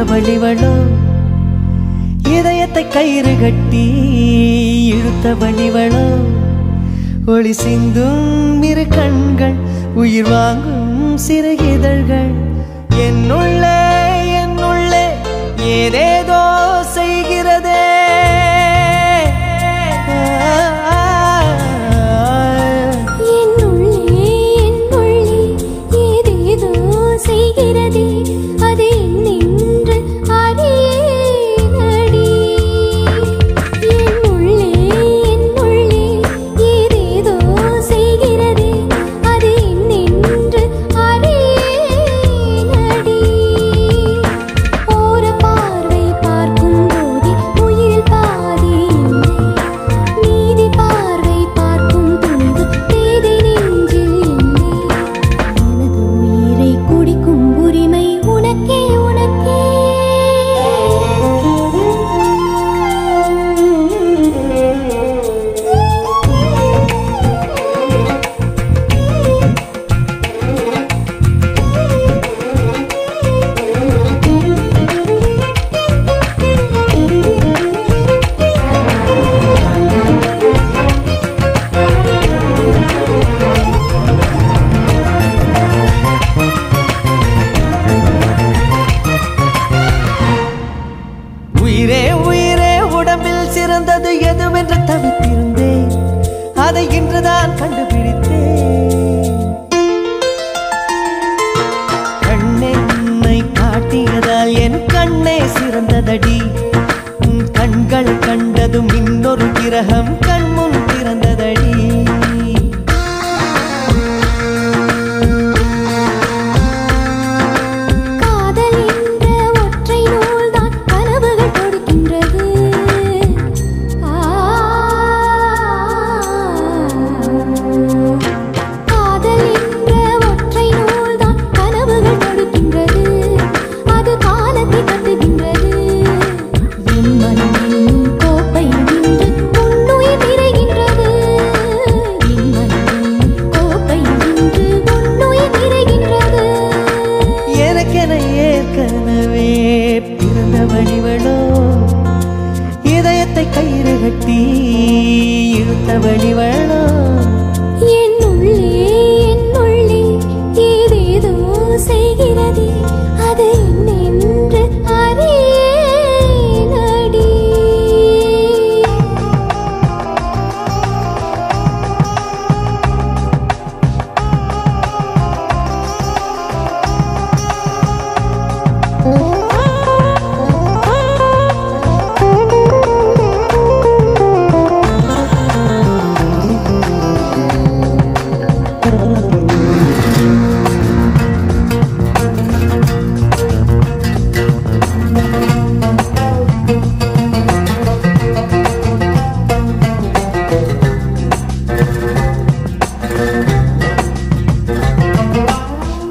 பிறந்தவளிவளோ இதயத்தை கயிறு கட்டி இழுத்தவளிவளோ ஒளி சிந்தும் இரு கண்கள் உயிர் வாங்கும் சிறு இதழ்கள் என்னுள்ளே என்னுள்ளே ஏதேதோ செய்கிறதே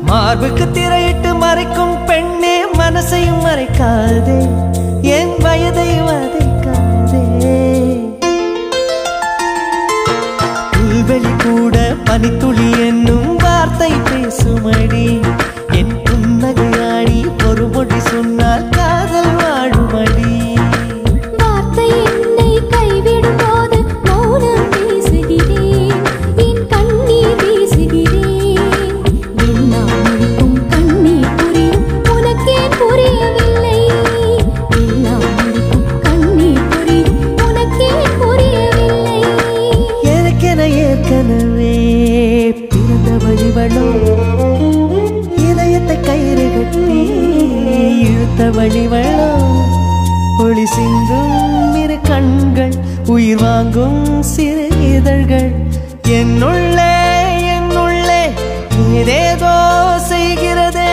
மார்புக்கு திரையிட்டு மறைக்கும் பெண்ணே மனசையும் மறைக்காதே என் வயதை வதைக்காதே புல்வெளி கூட பனித்துளி என்னும் வார்த்தை பேசுமடி என் புன்னகையாடி ஒரு மொழி சொன்னால் காதல் வாழுமடி வார்த்தை என்னை கைவிடும் போது மௌனம் பேசுகிறேன் என் கண்ணீர் வீசுகிறேன் எல்லாம் முடிக்கும் கண்ணீர் புரியும் உனக்கே புரியவில்லை எல்லாம் முடிக்கும் கண்ணீர் புரியும் உனக்கே புரியவில்லை எனக்கென ஏற்கனவே பிறந்தவளிவளோ இதயத்தை கயிறு கட்டி இழுத்தவளிவளோ ஒளி சிந்தும் இரு கண்கள் உயிர் வாங்கும் சிறு இதழ்கள் என்னுள்ளே என்னுள்ளே ஏதேதோ செய்கிறதே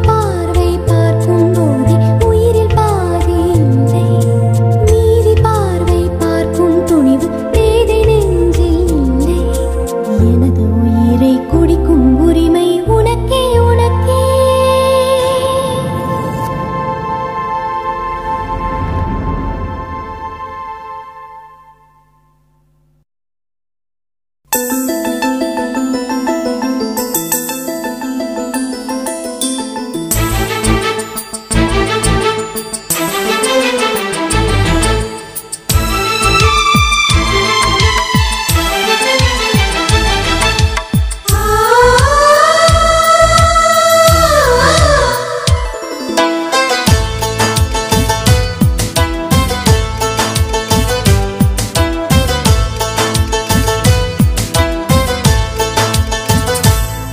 பார்வை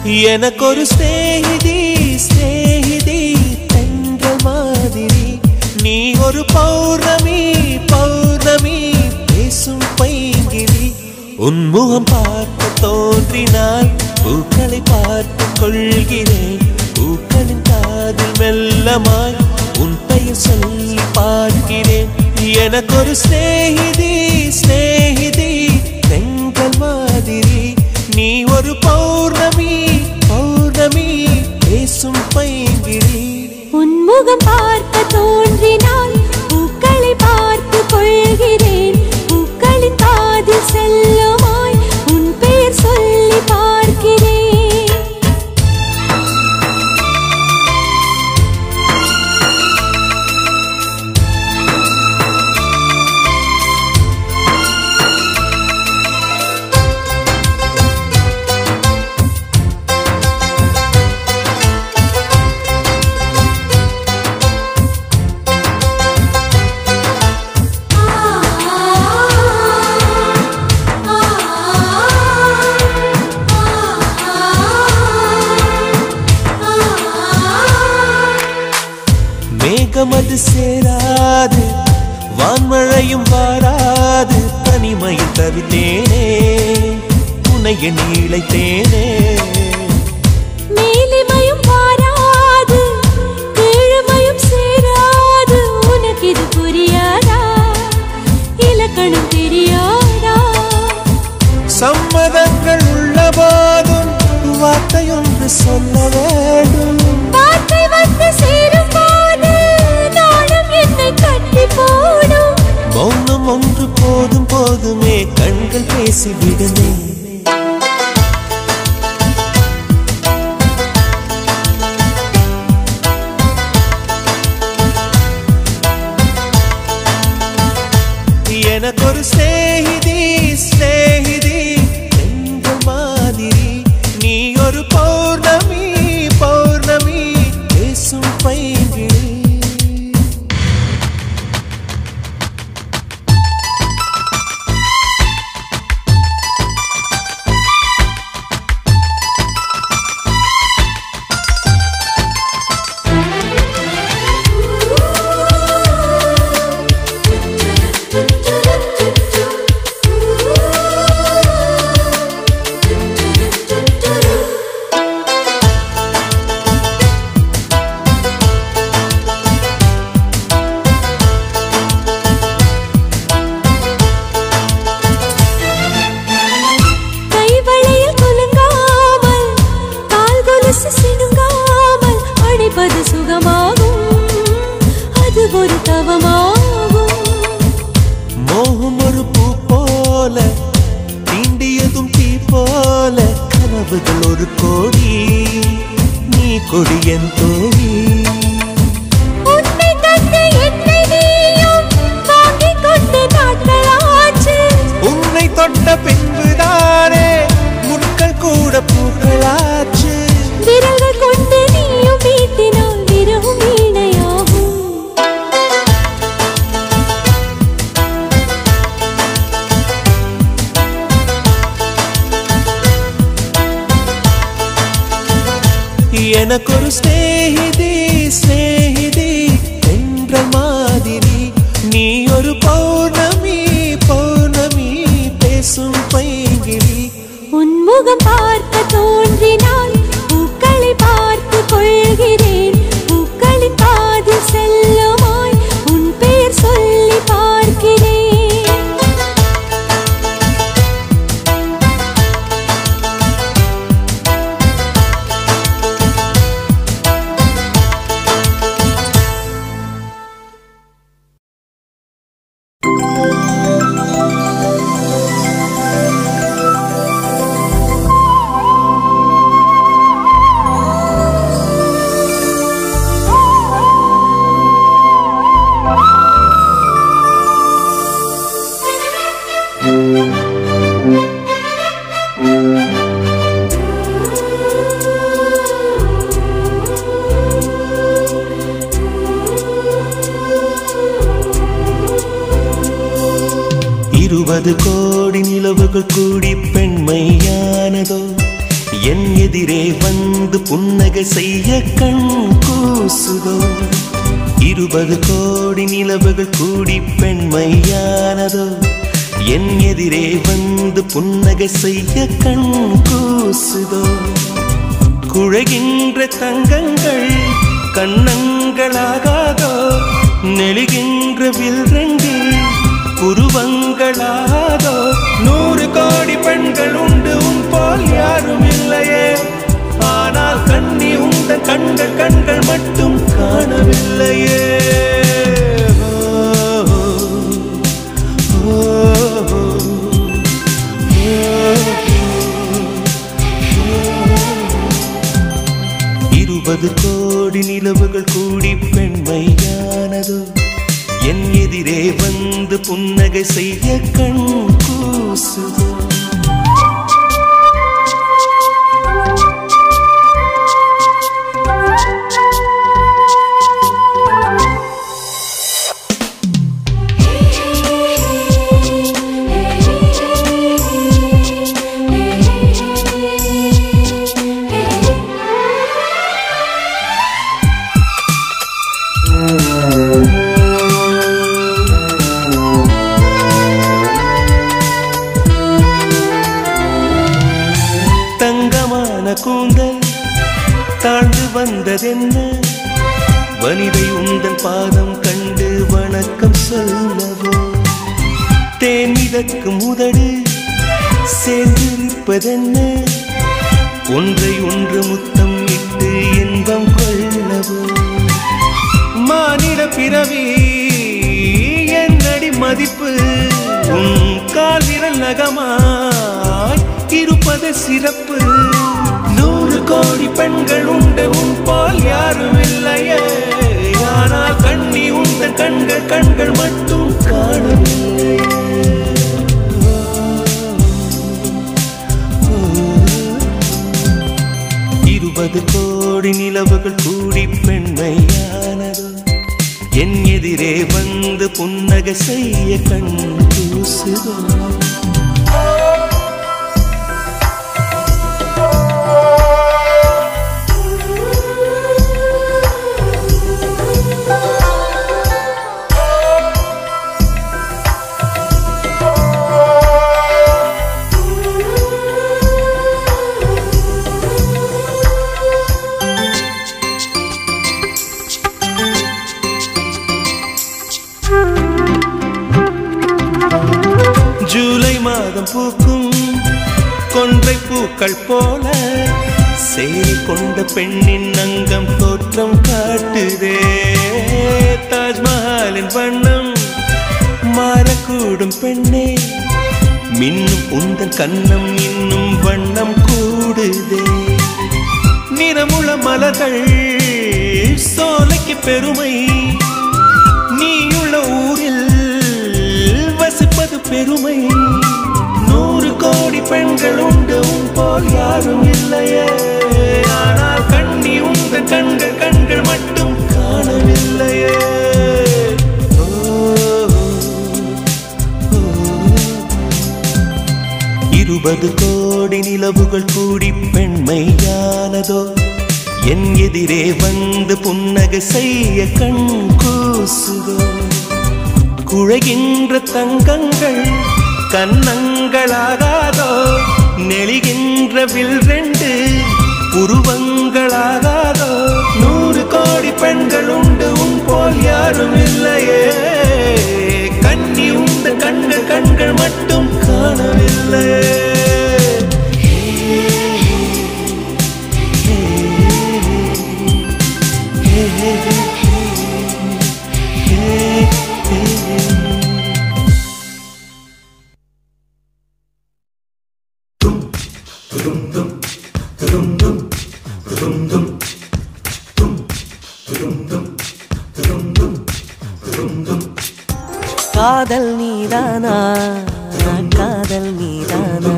எனக்கொரு ஸ்நேகிதி ஸ்நேகிதி தென்றல் மாதிரி, நீ ஒரு பௌர்ணமி பௌர்ணமி பேசும் பைங்கிளி. உன்முகம் பார்க்க தோன்றினால் பூக்களை பார்த்து கொள்கிறேன். பூக்களின் காதில் மெல்லமாய் உன் பெயர் சொல்லி பார்க்கிறேன். எனக்கொரு ஸ்நேகிதி ஸ்நேகிதி தென்றல் மாதிரி, நீ ஒரு பௌர்ணமி பௌர்ணமி பேசும் பைங்கிளி. உன்முகம் பார்க்க தோன்றினால் பூக்களை பார்த்து கொள்கிறேன். பூக்களின் காதில் செல்லுமாய் உன் பெயர் சொல்லி பார்க்கிறேன். மேகமது சேராது வான்மழையும் வாராது, தனிமையில் தவித்தேனே உன்னை எண்ணி இழைத்தேனே. மேலிமையும் வாராது கீழ்மையும் சேராது, உனக்கு இது புரியாதா? இலக்கணம் தெரியாதா? சம்மதங்கள் உள்ள போதும் வார்த்தை ஒன்று சொல்ல வேண்டும். வார்த்தை வந்து சேரும் போது நானும் என்னை கட்டி போடும். மௌனம் ஒன்று போதும் போதுமே, கண்கள் பேசிவிடுமே. எனக்கொரு ஸ்நேகிதி ஸ்நேகிதி தென்றல் மாதிரி, நீ ஒரு பௌர்ணமி பௌர்ணமி பேசும் பைங்கிளி. ஒரு கோடி நீ கொடியன் தோழி. உன்னை தந்து என்னை நீயும் வாங்கிக் கொண்டு நாட்களாச்சு. உன்னை தொட்ட பின்புதானே முட்கள் கூட பூக்களாச்சு. விரல்கள் கொண்டு நீயும் வீட்டினால் விரவும் வீணையாகும். எனக்கொரு ஸ்நேகிதி ஸ்நேகிதி தென்றல் மாதிரி, நீ ஒரு பௌர்ணமி பௌர்ணமி பேசும் பைங்கிளி. உன்முகம் பார்க்க தோன்றினால் பூக்களை பார்த்து கொள்கிறேன். பூக்களின் காதில் செல்லுமாய் உன் பெயர் சொல்லி பார்க்கிறேன். கோடி நிலவுகள் கூடி பெண்மையானதோ என் எதிரே வந்து புன்னகை செய்ய கண் கூசுதோ 20 கோடி நிலவுகள் கூடி பெண்மையானதோ என் எதிரே வந்து புன்னகை செய்ய கண் கூசுதோ குழைகின்ற தங்கங்கள் கண்ணங்களாகாதோ நெளிகின்ற வில்ரெண்டில் புருவங்களாகாதோ 100 கோடி பெண்கள் உண்டு உன் போல் யாரும் இல்லையே ஆனால் கண்ணி உந்த கண்கள் மட்டும் காணவில்லையே இருபது கோடி நிலவுகள் கூடி பெண்மையானதோ என் எதிரே வந்து புன்னகை செய்ய கண் கூசுதோ கூந்தல் தாழ்ந்து வந்ததென்ன வனிதை உந்தன் பாதம் கண்டு வணக்கம் சொல்லவோ தேன் மிதக்கும் உதடு சேர்ந்திருப்பதென்ன ஒன்றை ஒன்று முத்தம் இட்டு இன்பம் கொள்ளவோ மானிட பிறவி என்னடி மதிப்பு உன் கால் விரல் நகமாய் இருப்பது சிறப்பு 100 கோடி பெண்கள் உண்டு உன் போல் யாரும் இல்லையே ஆனால் கண்ணி உந்த கண்கள் மட்டும் காணவில்லை 20 கோடி நிலவுகள் கூடி பெண்மையானதோ என் எதிரே வந்து புன்னகை செய்ய கண் கூசுதோ ஜூலை மாதம் பூக்கும் கொன்றை பூக்கள் போல சேரி கொண்ட பெண்ணின் அங்கம் தோற்றம் காட்டுதே தாஜ்மஹாலின் வண்ணம் மாறக்கூடும் பெண்ணே மின்னும் உந்தன் கண்ணம் இன்னும் வண்ணம் கூடுதே நிறமுள்ள மலர்கள் சோலைக்கு பெருமை நீயுள்ள ஊரில் வசிப்பது பெருமை 100 கோடி பெண்கள் உண்டு உன் போல் யாரும் இல்லையே ஆனால் கண்ணி உந்த கண்கள் மட்டும் காணவில்லையே 20 கோடி நிலவுகள் கூடி பெண்மையானதோ என் எதிரே வந்து புன்னகை செய்ய கண் கூசுதோ குழைகின்ற தங்கங்கள் கண்ணங்களாகாதோ நெளிகின்ற வில்ரெண்டு புருவங்களாகாதோ 100 கோடி பெண்கள் உண்டு உன் போல் யாரும் இல்லையே கண்ணி உந்த கண்கள் மட்டும் காணவில்லையே காதல் நீதானா காதல் நீதானா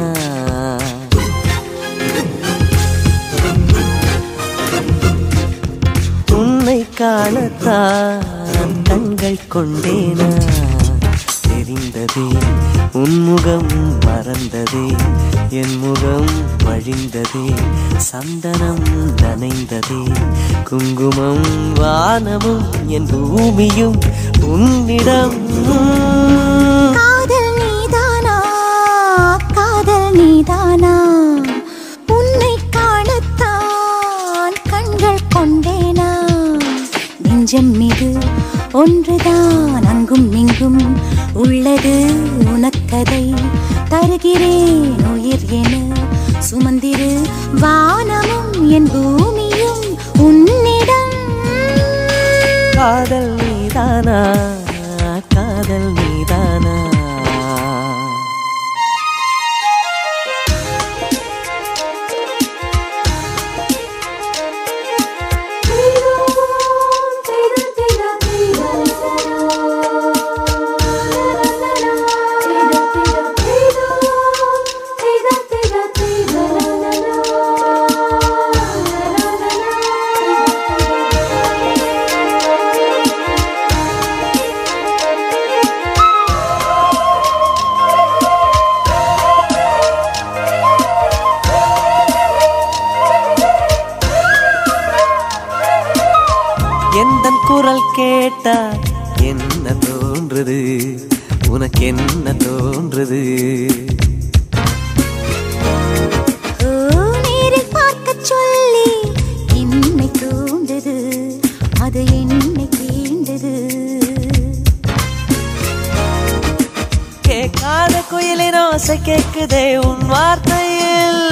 உன்னை காணத்தான் கண்கள் கொண்டேனா தெரிந்ததே உன்முகம் மறந்ததே என் முகம் வழிந்ததே, சந்தனம் நனைந்ததே, குங்குமம் வானமும் என் பூமியும் உன்னிடம். காதல் நீதானா, காதல் நீதானா, உன்னை காணத்தான் கண்கள் கொண்டேனா. நெஞ்சம் மீது ஒன்றுதான் அங்கும் இங்கும் உள்ளது உனக்கதை. தருகிறேன் உயிர் என சுமந்திரு, வானமும் என் பூமியும் உன்னிடம். காதல் நீதானா, காதல் நீதானா. எந்தன் குரல் கேட்டா என்ன தோன்றுது, உனக்கு என்ன தோன்றுது? நேரில் பார்க்க சொல்லி என்னை தூண்டது, அது என்னை தீண்டது. கேட்காத குயிலின் ஓசை கேட்குதே உன் வார்த்தையில்.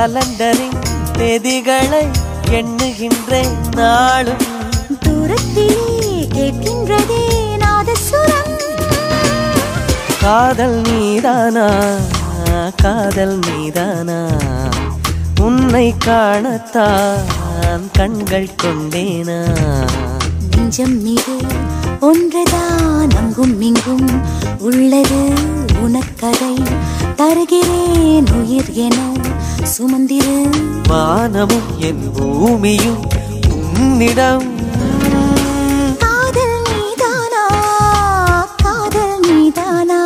கலண்டரின் தேதிகளை எண்ணுகின்றேன் நாளும். தூரத்திலே கேட்கின்றதே நாதசுரம். காதல் நீதானா, காதல் நீதானா, உன்னை காணத்தான் கண்கள் கொண்டேனா. நெஞ்சம் மீது ஒன்றுதான் அங்கும் இங்கும் உள்ளது உனக்கதை. தருகிறேன் உயிர் என சுமந்திரு, வானமும் என் பூமியும் உன்னிடம். காதல் நீதானா, காதல் நீதானா,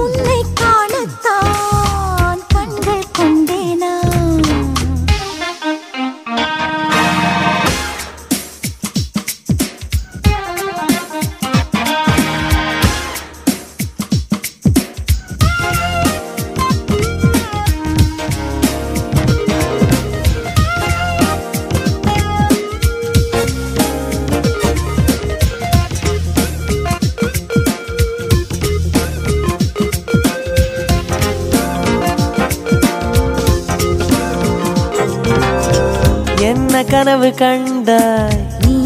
உன்னை காணத்தான் கண்கள் கொண்டேனா. என்ன கனவு கண்டாய், நீ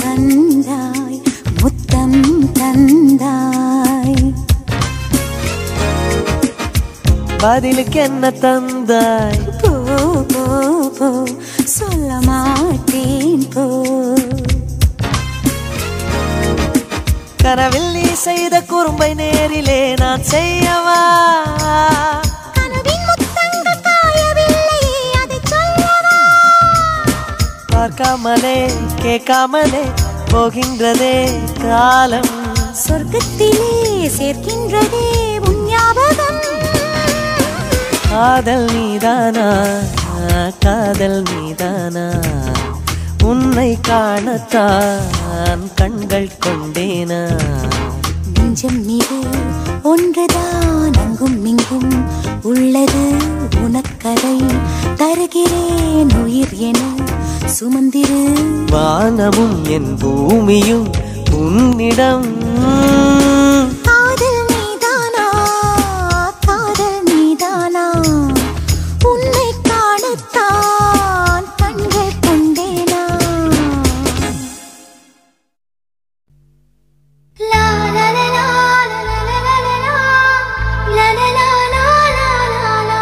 வந்தாய், முத்தம் தந்தாய், பதிலுக்கு என்ன தந்தாய்? போ போ போ சொல்ல மாட்டேன் போ. கனவில் நீ செய்த குறும்பை நேரிலே நான் செய்யவா? கனவின் முத்தங்கள் காயவில்லையே, அதை சொல்லவா? பார்க்காமலே கேட்காமலே போகின்றதே காலம். சொர்க்கத்திலே சேர்க்கின்றதே உன் ஞாபகம். காதல் நீதானா, காதல் நீதானா, உன்னை காணத்தான் கண்கள் கொண்டேனா. நெஞ்சம் மீது ஒன்றுதான் அங்கும் இங்கும் உள்ளது உனக்கதை. தருகிறேன் உயிர் என சுமந்திரு, வானமும் என் பூமியும் உன்னிடம். காதல் நீதானா, காதல் நீதானா, உன்னை காணத்தான் கண்கள் கொண்டேனா. லா லா லா லா லா லா லா லா லா லா லா லா லா லா.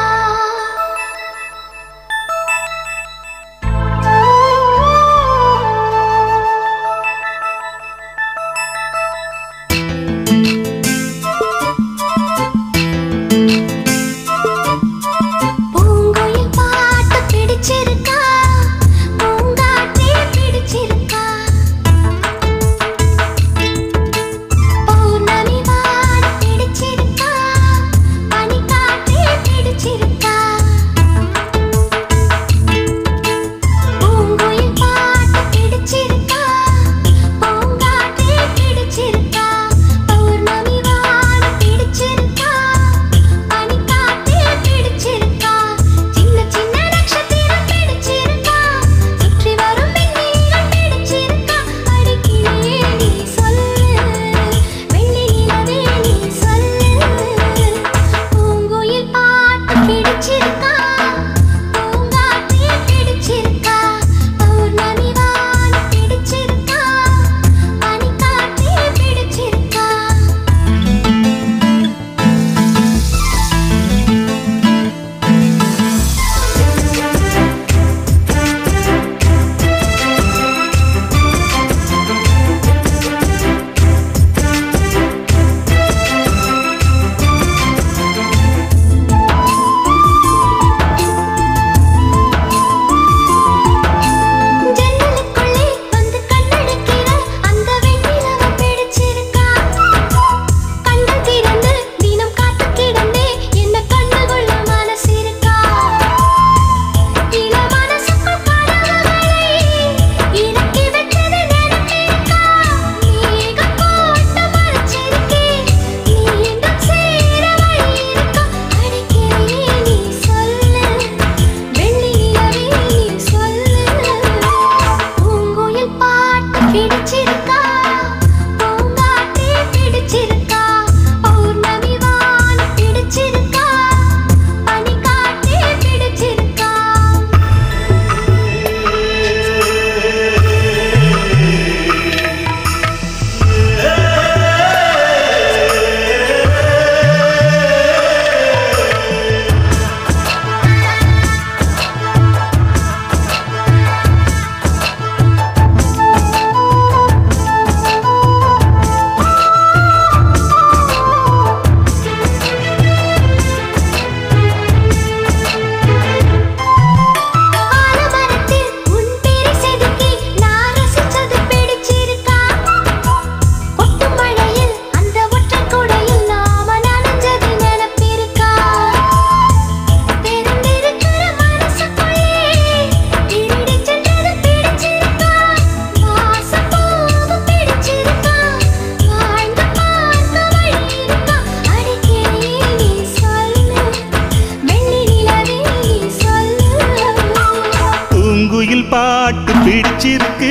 பாட்டு பிடிச்சிருக்கு,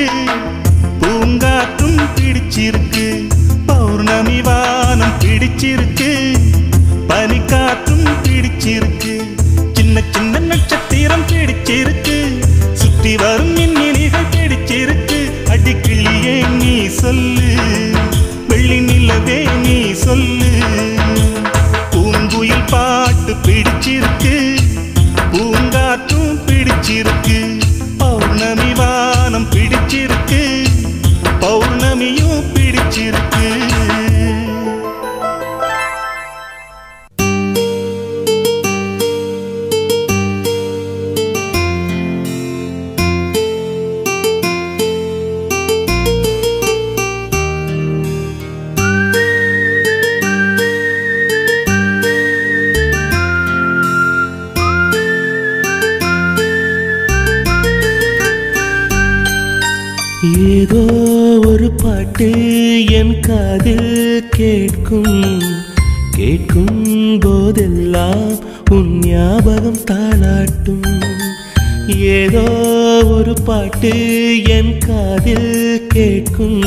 பூங்காற்றும் பிடிச்சிருக்கு, பௌர்ணமி வானம் பிடிச்சிருக்கு, பனிக்காற்றும் பிடிச்சிருக்கு, சின்ன சின்ன நட்சத்திரம் பிடிச்சிருக்கு, சுற்றி வரும் மின்மினிகள் பிடிச்சிருக்கு. அடிக்கிளியே நீ சொல்லு, வெள்ளி நிலவே நீ சொல்லு. பூங்குயில் பாட்டு பிடிச்சிருக்கு, பூங்காற்றும் பிடிச்சிருக்கு, பௌர்ணமி வானம் பிடிச்சிருக்கு, பௌர்ணமியும் பிடிச்சிருக்கு. ஏதோ ஒரு பாட்டு என் காதில் கேட்கும், கேட்கும் போதெல்லாம் உன் ஞாபகம் தாளாட்டும். ஏதோ ஒரு பாட்டு என் காதில் கேட்கும்,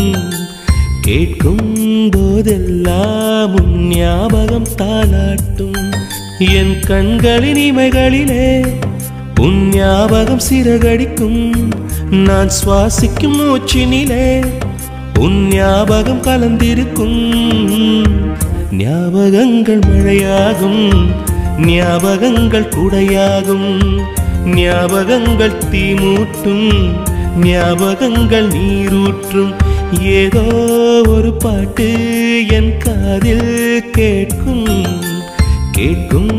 கேட்கும் போதெல்லாம் உன் ஞாபகம் தாளாட்டும். என் கண்களின் இமைகளிலே உன் ஞாபகம் சிறகடிக்கும். நான் சுவாசிக்கும் மூச்சினிலே உன் ஞாபகம் கலந்திருக்கும். ஞாபகங்கள் மழையாகும், ஞாபகங்கள் குடையாகும், ஞாபகங்கள் தீமூட்டும், ஞாபகங்கள் நீரூற்றும். ஏதோ ஒரு பாட்டு என் காதில் கேட்கும், கேட்கும்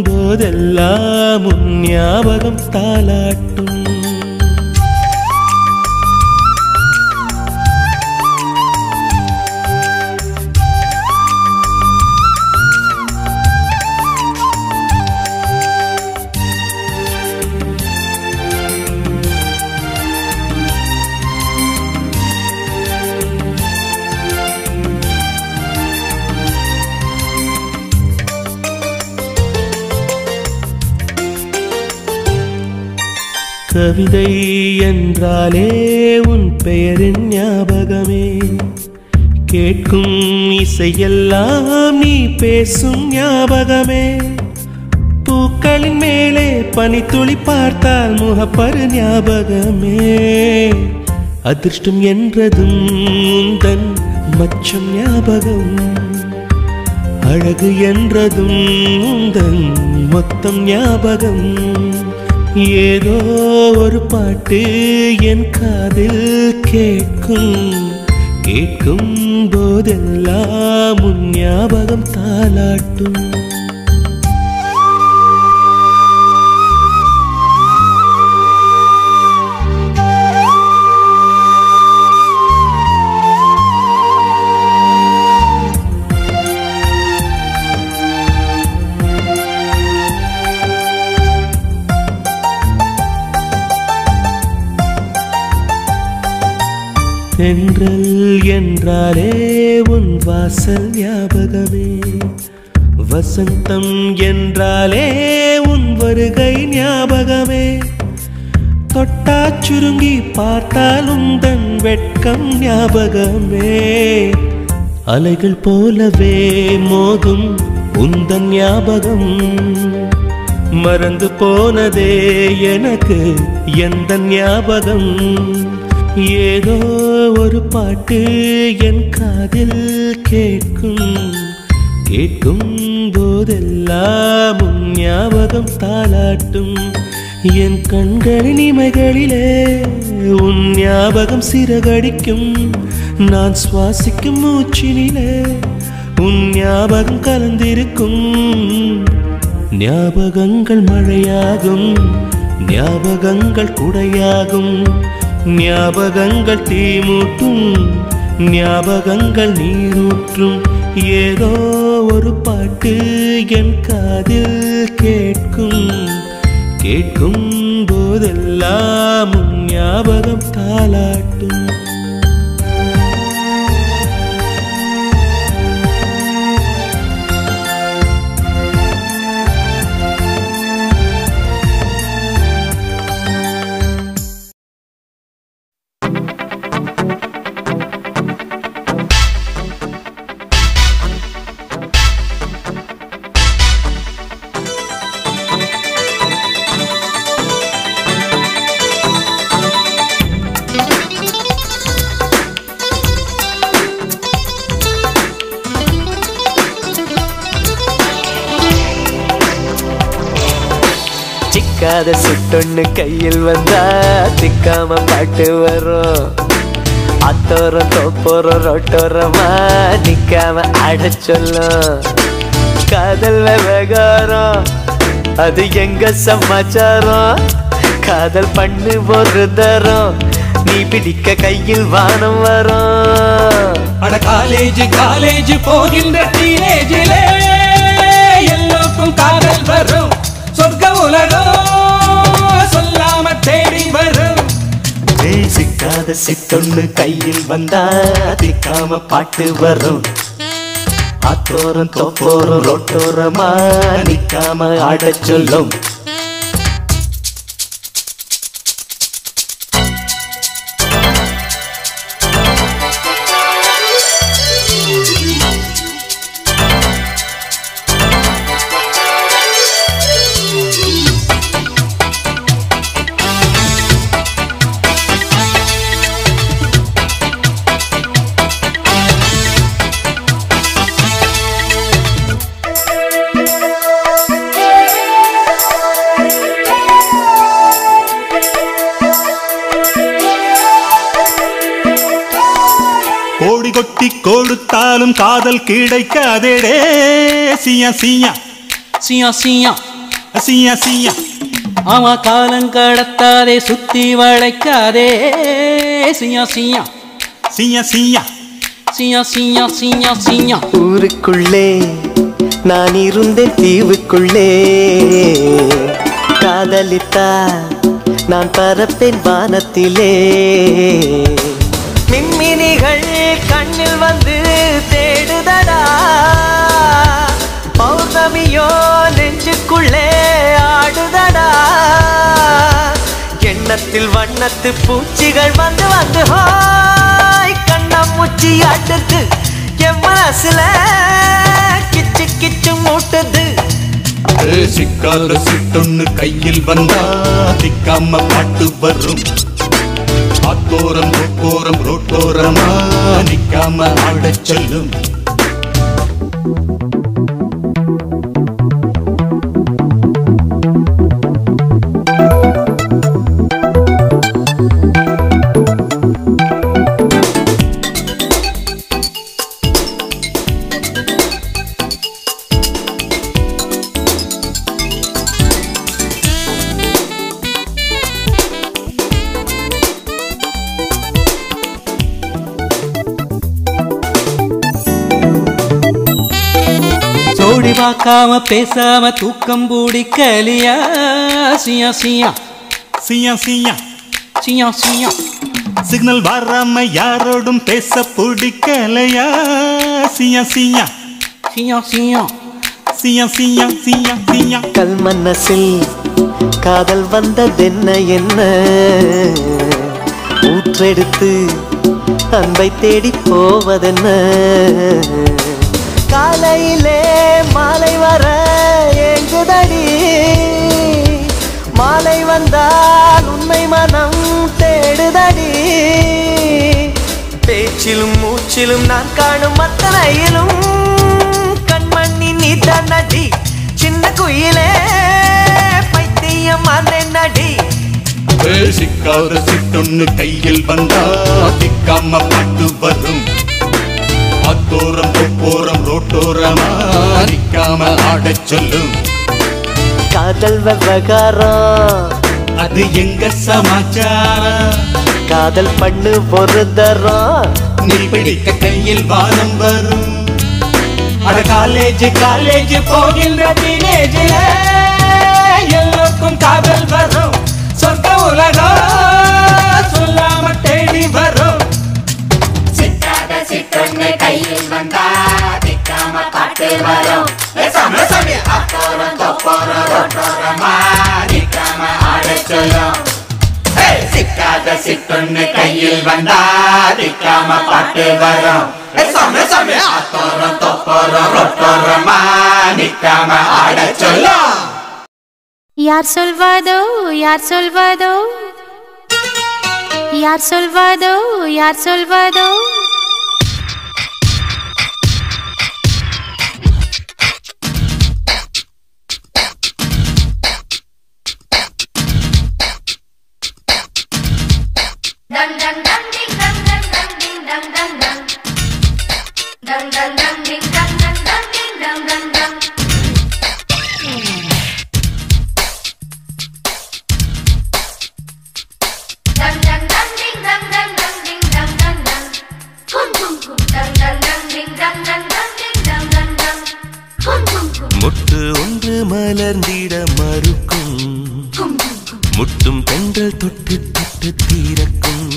போதெல்லாம் உன் ஞாபகம் தாளாட்டும். கவிதை என்றாலே உன் பெயரின் ஞாபகமே, கேட்கும் இசையெல்லாம் நீ பேசும் ஞாபகமே. பூக்களின் மேலே பனித்துளி பார்த்தால் முகப்பரு ஞாபகமே. அதிர்ஷ்டம் என்றதும் உந்தன் மச்சம் ஞாபகம், அழகு என்றதும் உந்தன் மொத்தம் ஞாபகம். ஏதோ ஒரு பாட்டு என் காதில் கேட்கும், கேட்கும் போதெல்லாம் உன் ஞாபகம் தாளாட்டும். தென்றல் என்றாலே உன் வாசல் ஞாபகமே, வசந்தம் என்றாலே உன் வருகை ஞாபகமே. தொட்டா சுருங்கி பார்த்தால் உந்தன் வெட்கம் ஞாபகமே. அலைகள் போலவே மோதும் உந்தன் ஞாபகம், மறந்து போனதே எனக்கு எந்த ஞாபகம். ஏதோ ஒரு பாட்டு என் காதில் கேட்கும், கேட்கும் போதெல்லாம் உன் ஞாபகம் தாளாட்டும். என் கண்களின் இமைகளிலே உன் ஞாபகம் சிறகடிக்கும். நான் சுவாசிக்கும் மூச்சினிலே உன் ஞாபகம் கலந்திருக்கும். ஞாபகங்கள் மழையாகும், ஞாபகங்கள் குடையாகும், ஞாபகங்கள் தீமூட்டும், ஞாபகங்கள் நீரூற்றும். ஏதோ ஒரு பாட்டு என் காதில் கேட்கும், கேட்கும் போதெல்லாம் உன் ஞாபகம் தாளாட்டும். சிக்காத சுட்டொன்னு கையில் வந்தா திக்காம பாட்டு வரும். அத்தோரம் தோப்போரம் ரோட்டோரமா நிக்காம ஆட சொல்லும். காதல் விவகாரம் அது எங்க சமாச்சாரம். காதல் பண்ணு ஒரு தரம் நீ பிடிக்க கையில் வானம் வரும். அட காலேஜ் காலேஜ் போகின்ற டீனேஜிலே எல்லோருக்கும் காதல் வரும். சொர்க்க உலகம் சொல்லாம தேடி வரும். சிக்காத சிட்டொன்னு கையில் வந்தா திக்காம பாட்டு வரும். ஆத்தோரம் தோப்போரம் ரோட்டோரமா நிக்காம ஆட சொல்லும். கோடி கொட்டி கொடுத்தாலும் காதல் கிடைக்காதேடே. சியா சியா சியா சியா சியா சியா. ஆமா காலங்கடத்தாதே சுத்தி வளைக்காதே. சியா சியா சியா சியா சியா சியா சியா சியா. ஊருக்குள்ளே நான் இருந்தேன் தீவுக்குள்ளே. காதலித்தா நான் பறப்பேன் வானத்திலே. மின்மினிகள் கண்ணில் வந்து தேடுதடா. பௌர்ணமியோ நெஞ்சுக்குள்ளே ஆடுதடா. எண்ணத்தில் வண்ணத்து பூச்சிகள் வந்து வந்து ஹாய் கண்ணாமூச்சி ஆட்டுது. என் மனசுல கிச்சு கிச்சு மூட்டுது. சிக்காத சிட்டொன்னு கையில் வந்தா திக்காம பாட்டு வரும். ஆத்தோரம் தோப்போரம் ரோட்டோரமா நிக்காம ஆட சொல்லும். ஜோடி பார்க்காம பேசாம தூக்கம் பூடிக்கலியா. சியா சியா சியா சியா சியா சியா. சிக்னல் வராம யாரோடும் பேச பிடிக்கலையா. சியா சியா சியா சியா சியா சியா சியா சியா. கல் மனசில் காதல் வந்ததென்ன என்ன. ஊற்றெடுத்து அன்பை தேடி போவதென்ன. காலையிலே மாலை வர ஏங்குதடி. மாலை வந்தால் உண்மை மனம் தேடுதடி. பேச்சிலும் மூச்சிலும் நான் காணும் அத்தனையிலும் கண்மணி நீதான் நடி. சின்ன குயிலே பைத்தியம் நடி. சிக்காத சிட்டொன்னு கையில் வந்தா திக்காம பாட்டு வரும். ஆத்தோரம் தோப்போரம் ரோட்டோரமா நிக்காம ஆட சொல்லும். காதல் விவகாரம் அது எங்க சமாச்சாரம். காதல் பண்ணு ஒரு தரம் நீ பிடிக்க கையில் வானம் வரும். அட காலேஜ் காலேஜ் போகின்ற டீனேஜில எல்லோருக்கும் காதல் வரும். சொர்க்க உலகம் சொல்லாம தேடி வரும். சிக்காத சிட்டொன்னு கையில் வந்தா திக்காம பாட்டு வரும். அத்தோரம் தொப்போரம் ரோட்டோரமா நிக்காம ஆட சொல்லும். சிக்காத சிட்டொன்னு கையில் வந்தா திக்காம பாட்டு வரும். அத்தோரம் தொப்போரம் ரோட்டோரமா நிக்காம ஆட சொல்லும். யார் சொல்வதோ யார் சொல்வதோ யார் சொல்வதோ யார் சொல்வதோ. முட்டு ஒன்று மலர்ந்திட மறுக்கும் முட்டும் பெண்கள் தொட்டு தொட்டு தீரக்கும்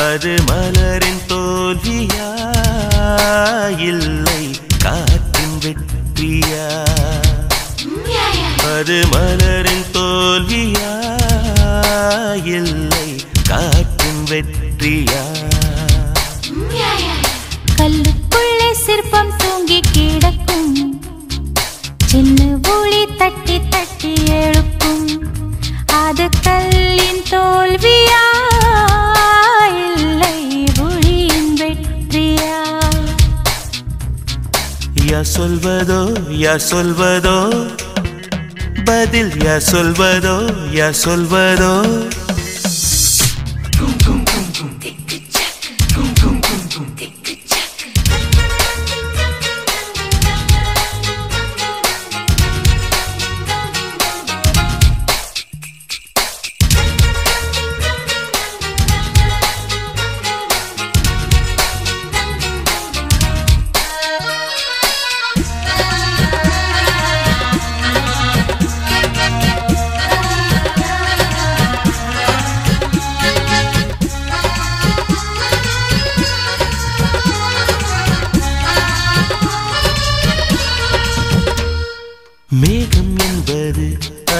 அது மலரின் தோல்வியா இல்லை காற்றின் வெற்றியா அது மலரின் தோல்வியா இல்லை காற்றின் வெற்றியா கல்லுக்குள்ளே சிற்பம் தூங்கி கிடக்கும் சின்ன ஒளி தட்டி தட்டி எழுப்பும் அது கல்லின் தோல்வியா இல்லை ஒளியின் வெற்றியா யா சொல்வதோ யா சொல்வதோ பதில் யா சொல்வதோ யா சொல்வதோ மேகம் என்பது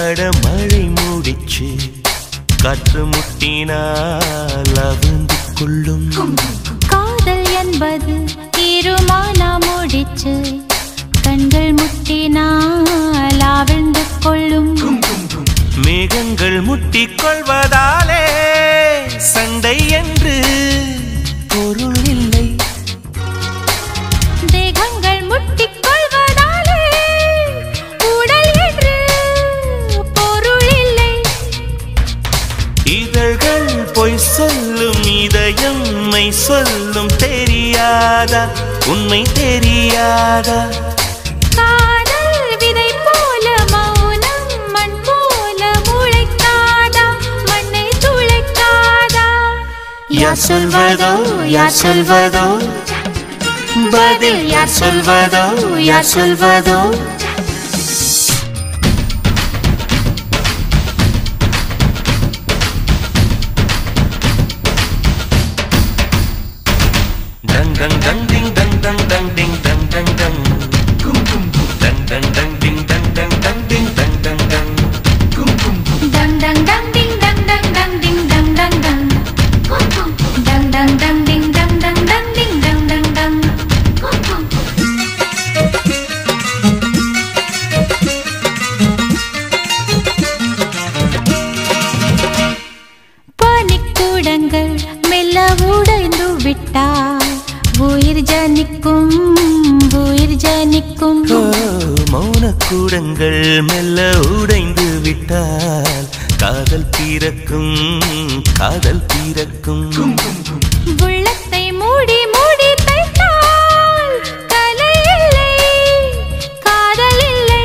அடமழை மூடிச்சு காற்று முட்டினால் அவிழ்ந்து கொள்ளும் காதல் என்பது இருமானா முடிச்சு கண்கள் முட்டினால் ஆழ்ந்து கொள்ளும் மேகங்கள் முட்டிக் கொள்வதாலே சண்டை என்று பொருள் இல்லை தேகங்கள் முட்டிக் கொள்வதாலே உடல் என்று பொருள் இல்லை இதழ்கள் பொய் சொல்லும் இதயம் மெய் சொல்லும் தெரியாதா உண்மை தெரியாதா காதல் விதை போல மௌனம் மண் போல முளைக்காதா மண்ணை துளைக்காதா யார் சொல்வதோ யார் சொல்வதோ பதில் யார் சொல்வதோ யார் சொல்வதோ dang dang dang ding dang dang dang ding dang dang dang dang dang dang ding dang dang dang ding dang dang dang dang dang dang ding dang dang dang ding dang dang dang dang dang dang ding dang dang dang ding dang dang dang பனிக்கூடங்கள் மெல்ல உடைந்து விட்டால் உயிர் ஜனிக்கும் உயிர் ஜனிக்கும் மௌனக்கூடங்கள் மெல்ல உடைந்து விட்டால் காதல் பிறக்கும் காதல் பிறக்கும் உள்ளத்தை மூடி மூடி தைத்தால் கலை இல்லை காதல் இல்லை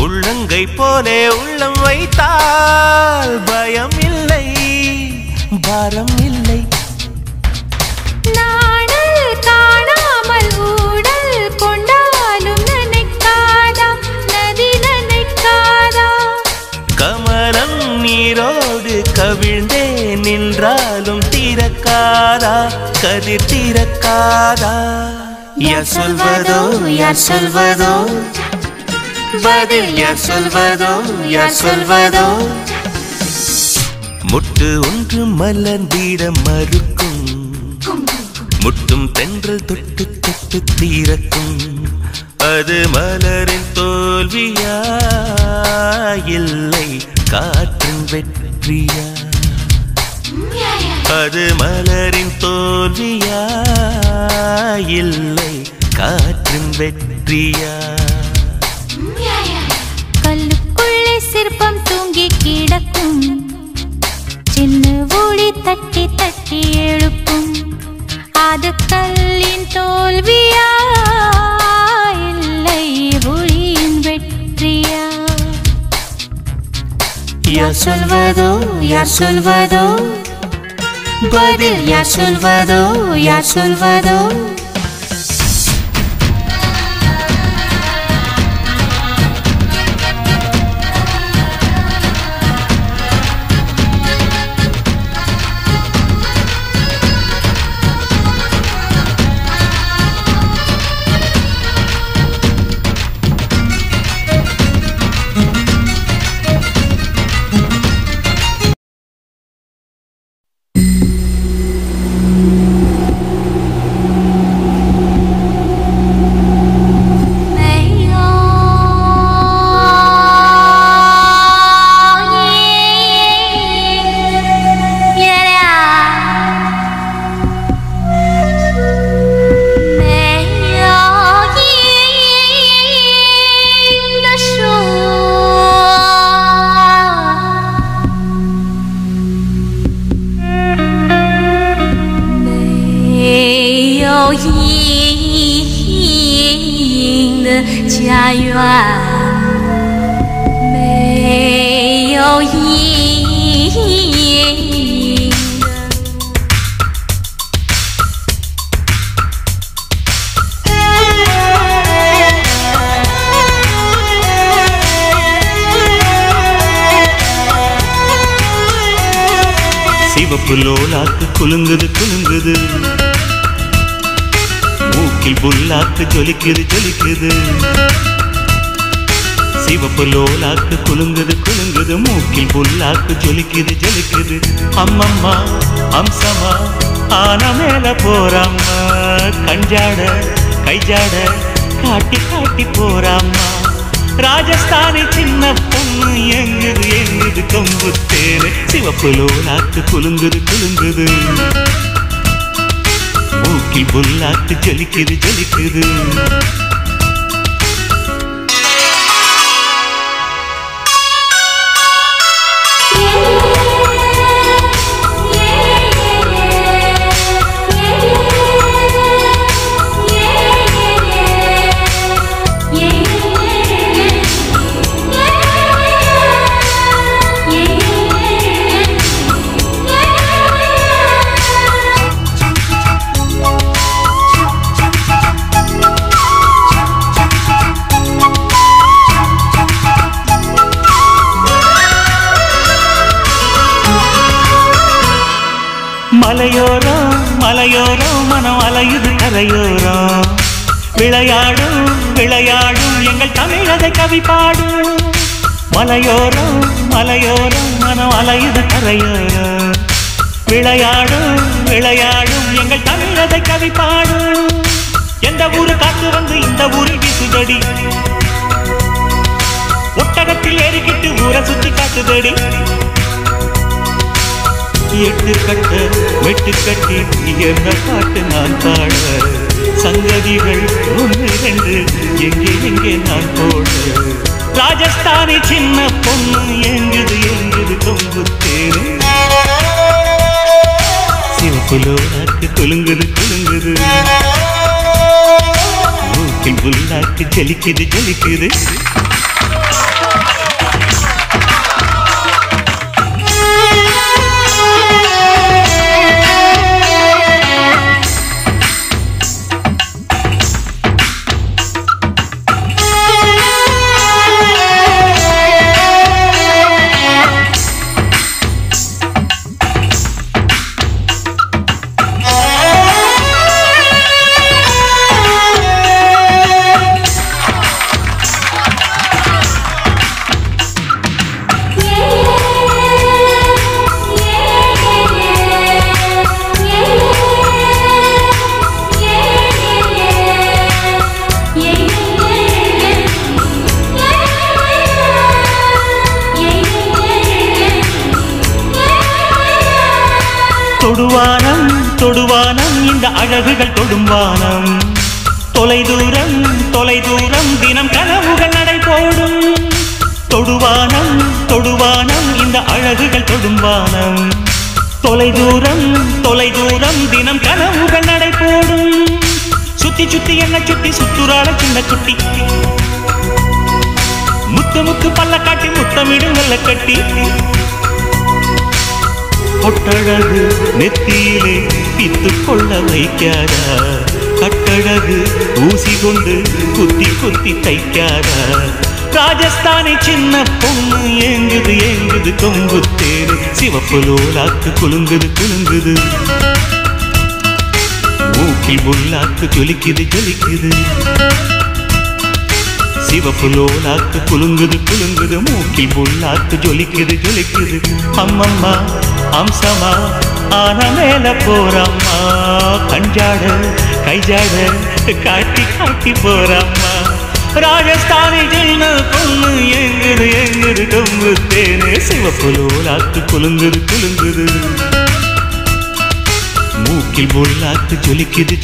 உள்ளங்கை போலே உள்ளம் வைத்தால் பயம் இல்லை பாரம் இல்லை நாணல் காணாமல் ஊடல் கொண்டாலும் நினைக்காதா நதி நினைக்காதா கமலம் நீரோடு கவிழ்ந்தே நின்றாலும் தீரக்காதா கதிர் தீரக்காதா யார் சொல்வதோ யார் சொல்வதோ பதில் யார் சொல்வதோ யார் சொல்வதோ முட்டு ஒன்று மலர்ந்திட மறுக்கும் முட்டும் தென்றல் தொட்டு தொட்டு தீரக்கும் அது மலரின் தோல்வியா இல்லை காற்றின் வெற்றியா அது மலரின் தோல்வியா இல்லை காற்றின் வெற்றியா கல்லுக்குள்ளே சிற்பம் தூங்கி கிடக்கும் சின்ன ஒளி தட்டி தட்டி எழுப்பும் அது கல்லின் தோல்வியா இல்லை ஒளியின் வெற்றியா? யார் சொல்வதோ யார் சொல்வதோ பதில் யார் சொல்வதோ யார் சொல்வதோ? சிவப்பு லோலாக்கு குலுங்குது குலுங்குது, மூக்கில் புல்லாக்கு ஜொலிக்குது ஜொலிக்குது. சிவப்பு லோலாக்கு குலுங்குது குலுங்குது, மூக்கில் புல்லாக்கு ஜொலிக்குது ஜொலிக்குது. அம்மம்மா அம்சமா ஆன மேல போறாம்மா, கஞ்சாட கைஜாட காட்டி காட்டி போறாம்மா. ராஜஸ்தானி சின்ன பொண்ணு எங்குது எங்குது கொம்பு தேரு. சிவப்பு லோலாக்கு குலுங்குது குலுங்குது, மூக்கில் புல்லாக்கு ஜொலிக்குது ஜொலிக்குது. மலையோரம் மலையோரம் மனம் அலையுது கரையோரம், விளையாடும் விளையாடும் எங்கள் தமிழதை கவி பாடும். மலையோரம் மலையோரம் மனம் அலையுது கரையோரம், விளையாடும் விளையாடும் எங்கள் தமிழதை கவி பாடும். எந்த ஊரு காத்து வந்து இந்த ஊரில் வீசுதடி, ஒட்டகத்தில் ஏறிக்கிட்டு ஊரை சுத்தி காட்டுதடி. எட்டு கட்ட வெட்டு கட்டி என்ன பாட்டு நான் பாட, சங்கதிகள் ஒன்று ரெண்டு எங்கே எங்கே நான் போட. ராஜஸ்தானி சின்ன பொண்ணு எங்குது எங்குது கொம்பு தேரு. சிவப்பு லோலாக்கு குலுங்குது குலுங்குது, மூக்கில் புல்லாக்கு ஜலிக்குது ஜலிக்குது. தொடுவானம் தொடுவானம் இந்த அழகுகள் தொடும்வானம், தொலைதூரம் தொலைதூரம் தினம் கனவுகள் நடை போடும். தொடுவானம் தொடுவானம் இந்த அழகுகள் தொடும்வானம், தொலை தூரம் தினம் கனவுகள் நடை போடும். சுத்தி சுத்தி என்ன சுத்தி சுத்துறாள சின்ன குட்டி. முத்து பல்ல காட்டி முத்தமிடும் வெள்ள கட்டி. பொட்டழகு நெத்தியிலே பித்து கொள்ள வைக்காதா, கட்டழகு ஊசி கொண்டு குத்தி தைக்காதா. ராஜஸ்தானி சின்ன பொண்ணு ஏங்குது கொம்பு தேரு. சிவப்பு லோலாக்கு குலுங்குது. மூக்கில் புல்லாக்கு ஜொலிக்குது. சிவப்பு லோலாக்கு குலுங்குது. மூக்கில் புல்லாக்கு ஜொலிக்குது. அம்மம்மா அம்சமா ஆன மேல போறாம்மா. கஞ்சாட கைஜாட காட்டி போறாம்மா. ராஜஸ்தானி சின்ன பொண்ணு ஏங்குது கொம்பு தேனே. சிவப்பு லோலாக்கு குலுங்குது. மூக்கில் புல்லாக்கு ஜொலிக்குது.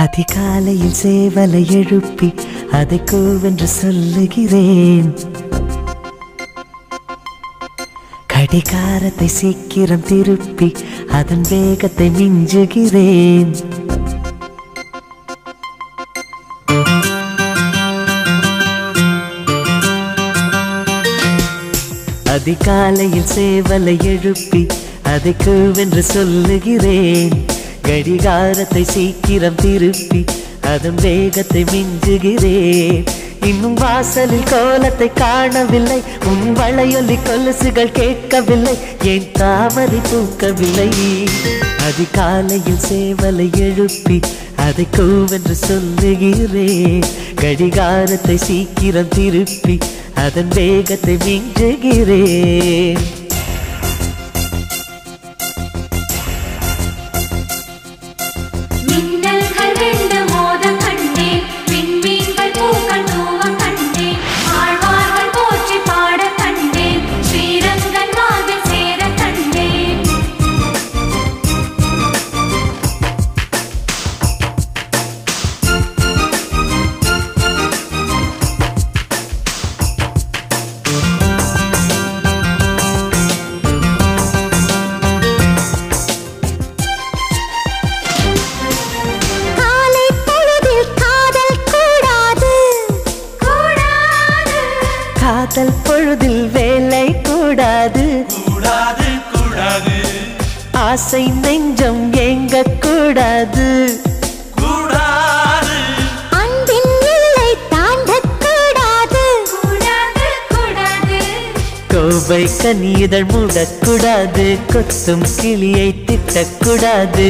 அதிகாலையில் சேவலை எழுப்பி அதை கூவென்று சொல்லுகிறேன். கடிகாரத்தை சீக்கிரம் திருப்பி அதன் வேகத்தை மிஞ்சுகிறேன். அதிகாலையில் சேவலை எழுப்பி அதை கூவென்று சொல்லுகிறேன். கடிகாரத்தை சீக்கிரம் திருப்பி அதன் வேகத்தை மிஞ்சுகிறேன். இன்னும் வாசலில் கோலத்தை காணவில்லை. உன் வளையொலி கொலுசுகள் கேட்கவில்லை. ஏன் தாமரை பூக்கவில்லை? அதிகாலையில் சேவலை எழுப்பி அதை கூவென்று சொல்லுகிறேன். கடிகாரத்தை சீக்கிரம் திருப்பி அதன் வேகத்தை மிஞ்சுகிறேன். காதல் பொழுதில் வேலை கூடாது. ஆசை நெஞ்சம் ஏங்க கூடாது. அன்பின் எல்லை தாண்டக்கூடாது. கோவை கனிதழ் மூடக்கூடாது. கொத்தும் கிளியை திட்டக்கூடாது.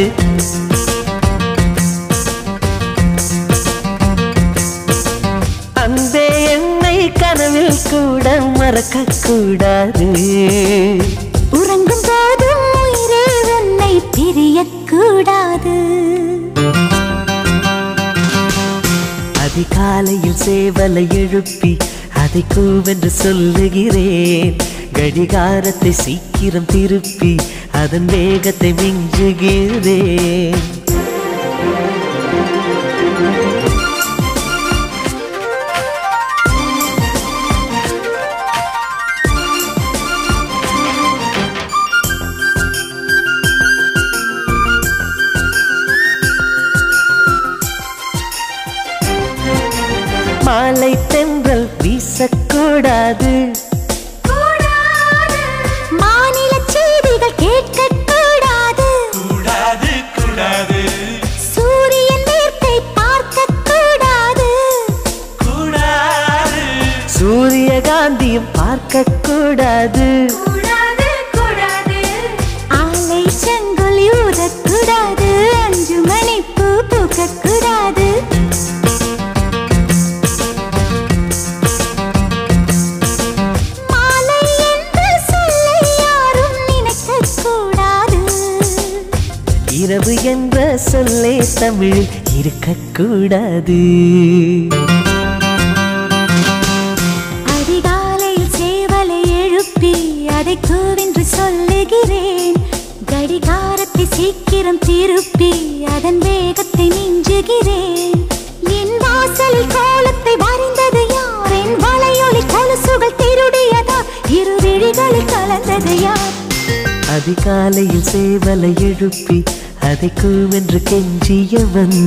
அன்பே என்னை கனவில் கூட மறக்க கூடாது. உறங்கும் போதும் உயிரே உன்னை பிரியக்கூடாது. அதிகாலையில் சேவலை எழுப்பி அதை கூவென்று சொல்லுகிறேன். கடிகாரத்தை சீக்கிரம் திருப்பி அதன் வேகத்தை மிஞ்சுகிறேன். மாலை தென்றல் வீசக்கூடாது. மாநில செய்திகள் கேட்கக்கூடாது. சூரியன் நேர்த்தை பார்க்கக்கூடாது. சூரியகாந்தியும் பார்க்கக்கூடாது. ஆலை செங்கொலி ஊதக்கூடாது. 5 மணி பூ பூக்கக்கூடாது. இரவு சொல்லே தமிழ் இருக்கக்கூடாது. அதிகாலையில் சேவலை எழுப்பி அதை கூவென்று சொல்லுகிறேன். கடிகாரத்தை சீக்கிரம் திருப்பி அதன் வேகத்தை மிஞ்சுகிறேன். என் வாசலில் கோலத்தை வரைந்தது யார்? என் வலையொலி கொலுசுகள் திருடியதா? இரு விழிகளில் கலந்தது யார்? அதிகாலையில் சேவலை எழுப்பி அதை கூவென்று கெஞ்சியவன்,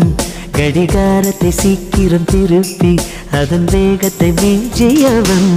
கடிகாரத்தை சீக்கிரம் திருப்பி அதன் வேகத்தை மிஞ்சியவன்.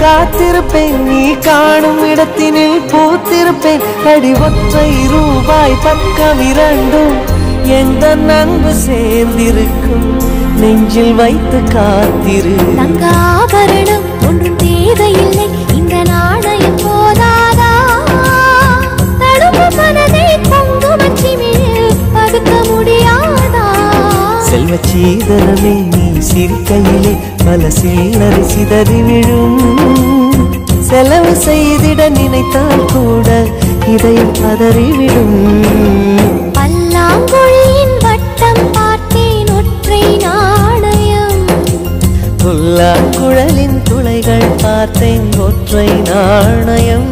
காத்திருப்பேன், நீ காணும் இடத்தினில் பூத்திருப்பேன். அடி ஒற்றை ரூபாய் பக்கம் இரண்டும் எந்த அன்பு சேர்ந்திருக்கும், நெஞ்சில் வைத்து காத்திரு. தங்காபரணம் ஒன்றும் தேவையில்லை, இந்த நாணயம் போதாதா? தடுப்பு மனதை குங்குமச்சிமிழில் பதுக்க முடியாதா? செல்வ சீதனமே நீ சிரிக்கையிலே பல சில்லறை சிதறி விழும். செலவு செய்திட நினைத்தால் கூட இதயம் பதறிவிடும். பல்லாங்குழியின் வட்டம் பார்த்தேன் ஒற்றை நாணயம், புல்லாங்குழலின் துளைகள் பார்த்தேன் ஒற்றை நாணயம்.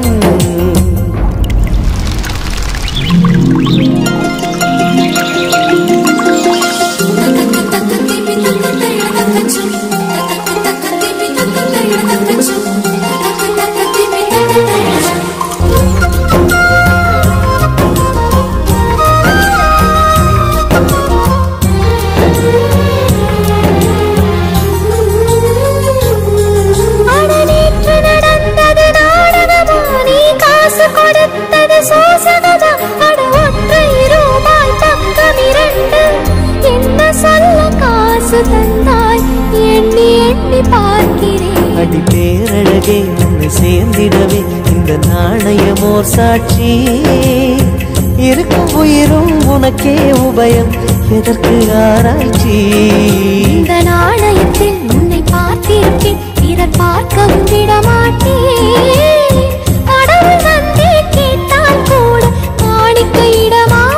அடி பேரழகே உன்னை சேர்ந்திடவே இந்த நாணயமோர் சாட்சி. இருக்கும் உயிரும் உனக்கே உபயம், எதற்கு ஆராய்ச்சி? இந்த நாணயத்தில் உன்னை பார்த்திருப்பேன், பிறர் பார்க்கவும் விடமாட்டேன். கடவுள் வந்தே கேட்டால் கூட காணிக்கையிடமாட்டேன்.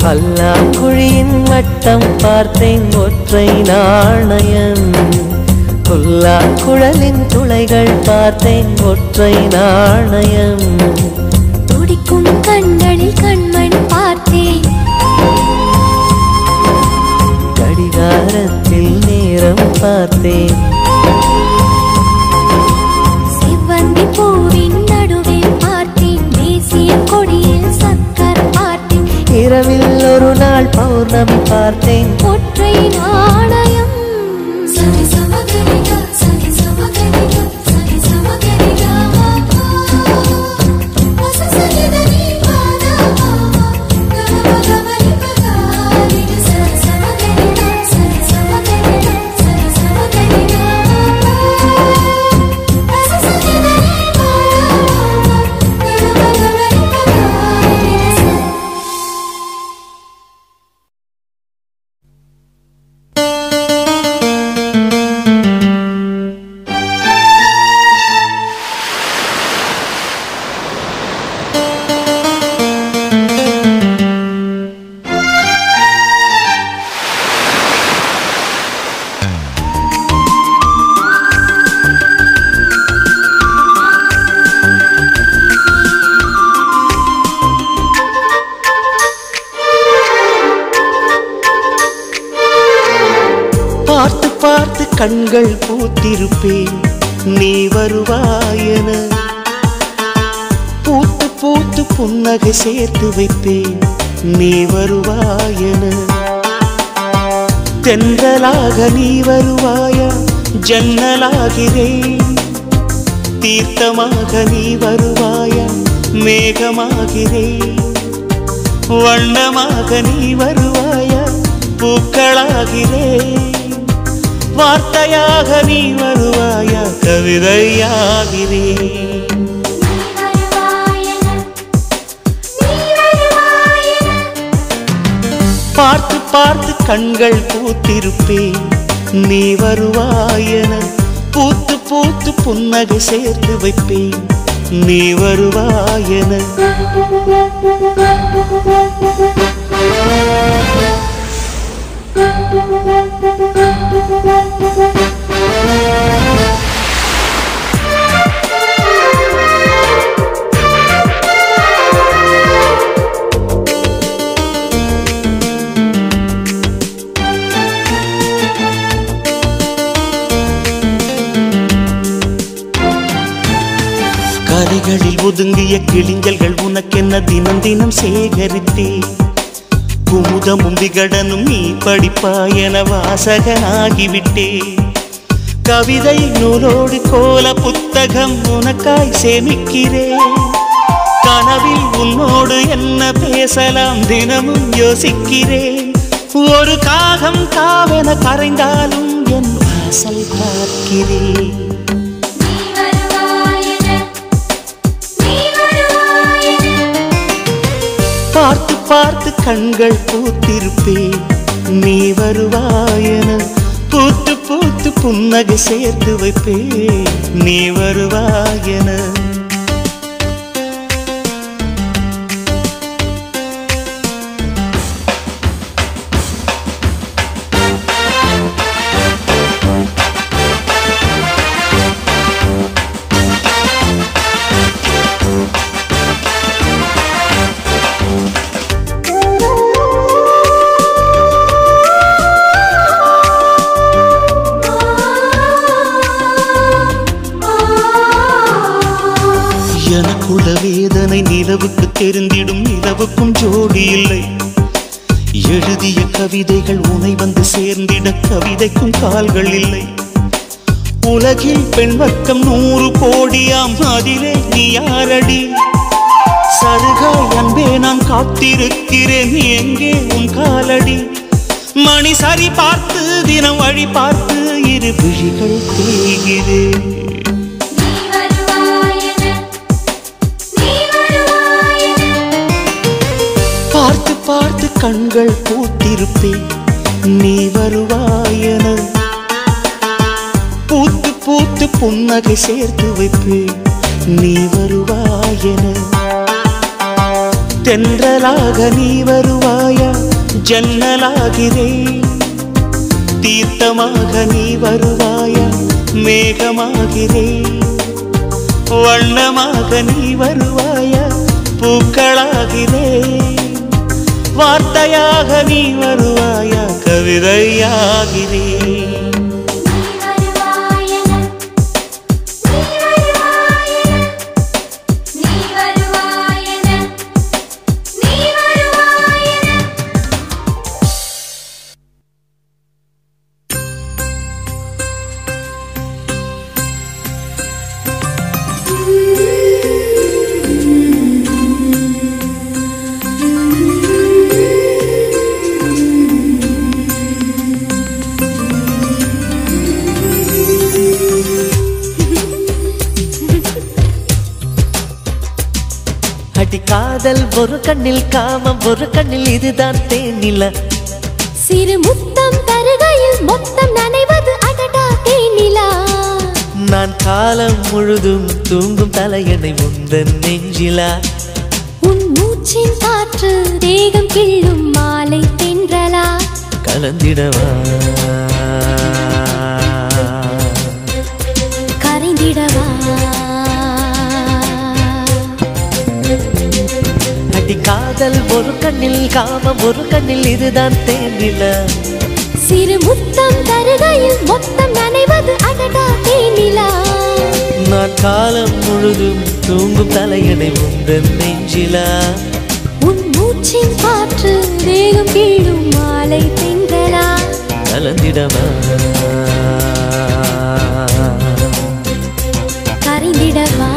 பல்லாங்குழியின் வட்டம் பார்த்தேன் ஒற்றை நாணயம், புல்லாங்குழலின் துளைகள் பார்த்தேன் ஒற்றை நாணயம். துடிக்கும் கண்களில் கண்மணி பார்த்தேன். கடிகாரத்தில் நேரம் பார்த்தேன். செவ்வந்தி பூவின் நடுவில் பார்த்தேன். தேசிய கொடியில் சக்கர் பார்த்தேன். இரவில் ஒரு நாள் பௌர்ணமி பார்த்தேன். ஒற்றை நாணயம். சரி சமகரிகா சரி சமகரிகா சரி சமகரிகா சசசகிதனி பாதா கமகமரி பகாரி சரி சமகரிகா சரி சமகரிகா சரி சமகரிகா சசசகிதனி பாதா கமகமரி பகாரி பார்த்து பார்த்து கண்கள் பூத்திருப்பேன் நீ வருவாயென. பூத்து பூத்து புன்னகை சேர்த்து வைப்பேன் நீ வருவாயென. தென்றலாக நீ வருவாயா ஜன்னலாகிறேன். தீர்த்தமாக நீ வருவாயா மேகமாகிறேன். வண்ணமாக நீ வருவாயா பூக்களாகிறேன். வார்த்தையாக நீ வருவாயா கவிதையாகிறேன். பார்த்து பார்த்து கண்கள் பூத்திருப்பேன் நீ வருவாயென. பூத்து பூத்து புன்னகை சேர்த்து வைப்பேன் நீ வருவாயென. கரைகளில் ஒதுங்கிய கிளிஞ்சல்கள் உனக்கென்ன தினம் தினம் சேகரித்தே. குமுதமும் விகடனும் நீ படிப்பாயென வாசகனாகிவிட்டே. கவிதை நூலோடு கோல புத்தகம் உனக்காய் சேமிக்கிறேன். கனவில் உன்னோடு என்ன பேசலாம் தினமும் யோசிக்கிறேன். ஒரு காகம் காவென கரைந்தாலும் என் வாசல் பார்க்கிறேன். பார்த்து பார்த்து கண்கள் பூத்திருப்பேன் நீ வருவாயென. பூத்து பூத்து புன்னகை சேர்த்து வைப்பேன் நீ வருவாயென. எனக்குள்ள வேதனை நிலவுக்கு தெரிந்திடும் நிலவுக்கும் ஜோடி இல்லை. எழுதிய கவிதைகள் உனை வந்து சேர்ந்திட கவிதைக்கும் கால்கள் இல்லை. உலகில் பெண் வர்க்கம் 100 கோடியாம் அதிலே நீ யாரடி? சருகாய் அன்பே நான் காத்திருக்கிறேன் நீ எங்கே உன் காலடி? மணி சரி பார்த்து தினம் வழி பார்த்து இரு விழிகள் தேய்கிறேன். பார்த்து பார்த்து கண்கள் பூத்திருப்பேன் நீ வருவாயென. பூத்து பூத்து புன்னகை சேர்த்து வைப்பேன் நீ வருவாயென. தென்றலாக நீ வருவாயா ஜன்னலாகிறேன். தீர்த்தமாக நீ வருவாயா மேகமாகிறேன் வண்ணமாக நீ வருவாயா பூக்களாகிறேன் வார்த்தையாக நீ வருவாயா கவிதையாகிறேன் காதல் ஒரு கண்ணில் காமம் ஒரு கண்ணில் இதுதான் தேனில சிறு முத்தம் தருகையில் மொத்தம் நனைவது அடடா தேனிலா நான் காலம் முழுதும் தூங்கும் தலையணை முந்தன் நெஞ்சிலா உன் மூச்சின் காற்று தேகம் கிள்ளும் மாலை தென்றலா கலந்திடவா கரைந்திடவா காதல் ஒரு கண்ணில் காமம் ஒரு கண்ணில் இதுதான் தேனில சிறு முத்தம் தருகையில் மொத்தம் நனைவது அடடா தேனிலா நான் காலம் முழுதும் தூங்கும் தலையணை முந்தன் நெஞ்சிலா உன் மூச்சின் காற்று வேகம் கீழும் மாலை தென்றலா கலந்திடவா கரைந்திடவா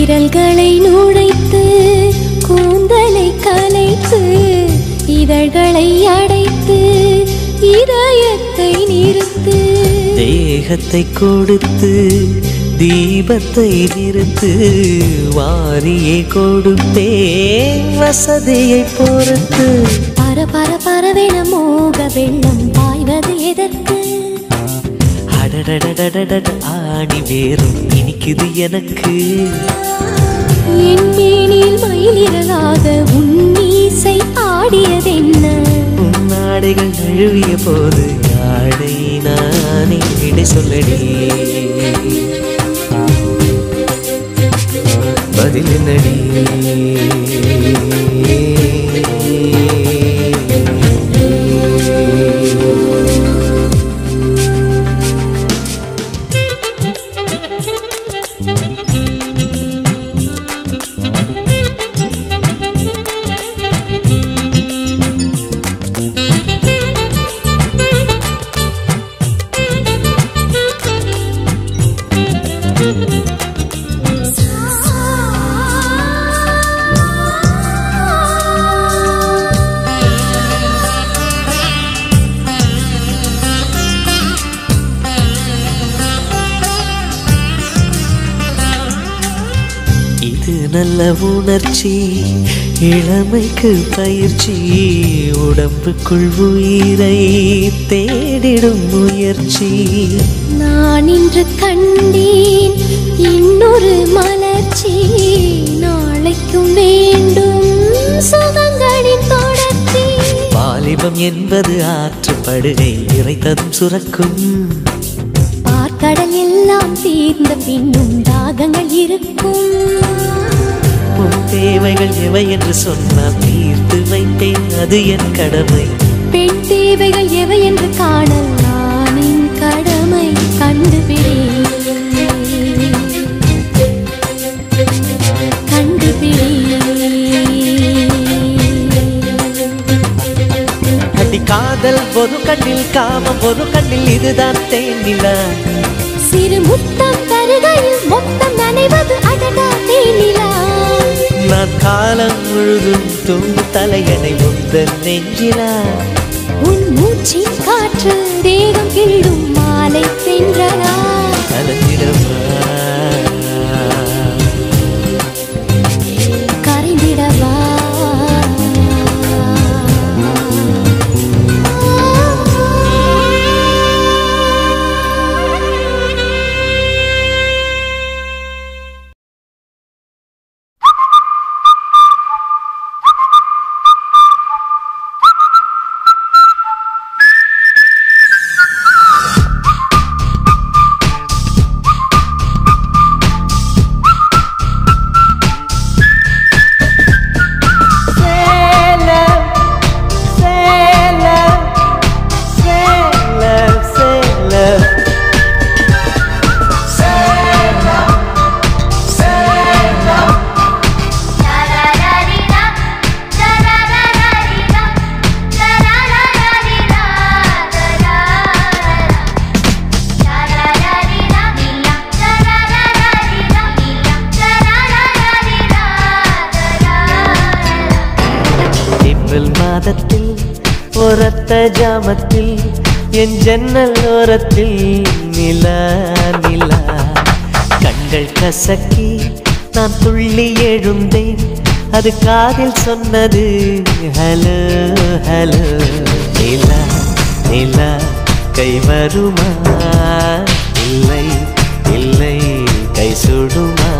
விரல்களை நுழைத்து கூந்தலை கலைத்து இதழ்களை அடைத்து இதயத்தை நிறுத்து தேகத்தை கொடுத்து தீபத்தை நிறுத்து வாரியை கொடுத்தேன் வசதியை பொறுத்து பர பர பரவென மோக வெள்ளம் பாய்வது எதற்கு ஆணி வேறும் இனிக்குது எனக்கு என் மேனில் மயிலிறகாக உன் மீசை ஆடியதென்ன உன் நாடைகள் நழுவிய போது ஆடை நானே விடை சொல்லடி பதில் என்னடி நல்ல உணர்ச்சி இளமைக்கு பயிற்சி உடம்புக்குள் உயிரை தேடிடும் முயற்சி நான் இன்று கண்டேன் இன்னொரு மலர்ச்சி நாளைக்கும் வேண்டும் சுகங்களின் தொடர்ச்சி வாலிபம் என்பது ஆற்றுப்படுகை இறைத்ததும் சுரக்கும் பார்க்கடல் எல்லாம் தீர்ந்த பின்னும் தாகங்கள் இருக்கும் தேவைகள் எவை என்று சொன்னால் தீர்த்து வைப்பேன் அது என் கடமை பெண் தேவைகள் எவை என்று காணல் நான் என் கடமை கண்டுபிடி ஒரு கண்ணில் காமம் ஒரு கண்ணில் இதுதான் தேனிலா. சிறு முத்தம் தருகையில் மொத்தம் நனைவது அடடா தேனிலா. நான் காலம் முழுதும் தூங்கும் தலையணை முந்தன் நெஞ்சிலா. உன் மூச்சின் காற்று தேகம் கிள்ளும் மாலை சென்றனா. கலந்திடவா கரைந்திடவா ஜாமத்தில் என் ஜன்னல் ஓரத்தில் நிலா நிலா கண்கள் கசக்கி நான் துள்ளி எழுந்தேன். அது காதில் சொன்னது ஹலோ ஹலோ. நிலா நிலா கை வருமா இல்லை இல்லை கை சுடுமா.